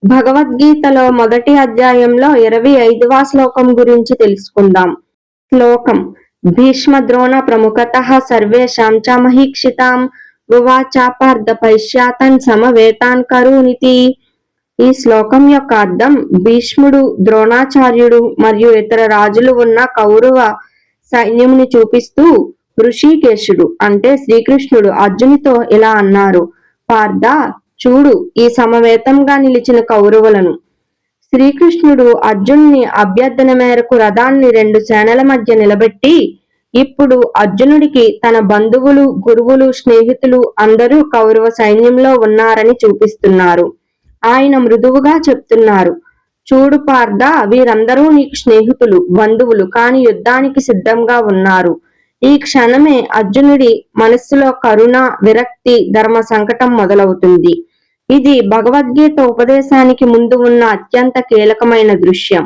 భగవద్గీతలో మొదటి అధ్యాయంలో 25వ శ్లోకం గురించి తెలుసుకుందాం. శ్లోకం: భీష్మ ద్రోణ ప్రముఖతః సర్వేషాం చ మహీక్షితాం ఉవాచ పార్థ పైశ్యాతన్ సమవేతాన్ కరునితి. ఈ శ్లోకం యొక్క అర్థం: భీష్ముడు, ద్రోణాచార్యుడు మరియు ఇతర రాజులు ఉన్న కౌరవ సైన్యంని చూపిస్తూ ఋషికేశుడు అంటే శ్రీకృష్ణుడు అర్జునితో ఇలా అన్నారు: పార్థ, చూడు ఈ సమవేతంగా నిలిచిన కౌరవులను. శ్రీకృష్ణుడు అర్జునుని అభ్యర్థన మేరకు రథాన్ని 2 సేనల మధ్య నిలబెట్టి, ఇప్పుడు అర్జునుడికి తన బంధువులు, గురువులు, స్నేహితులు అందరూ కౌరవ సైన్యంలో ఉన్నారని చూపిస్తున్నారు. ఆయన మృదువుగా చెప్తున్నారు: చూడు పార్థ, వీరందరూ నీకు స్నేహితులు, బంధువులు, కాని యుద్ధానికి సిద్ధంగా ఉన్నారు. ఈ క్షణమే అర్జునుడి మనస్సులో కరుణ, విరక్తి, ధర్మ సంకటం మొదలవుతుంది. ఇది భగవద్గీత ఉపదేశానికి ముందు ఉన్న అత్యంత కీలకమైన దృశ్యం.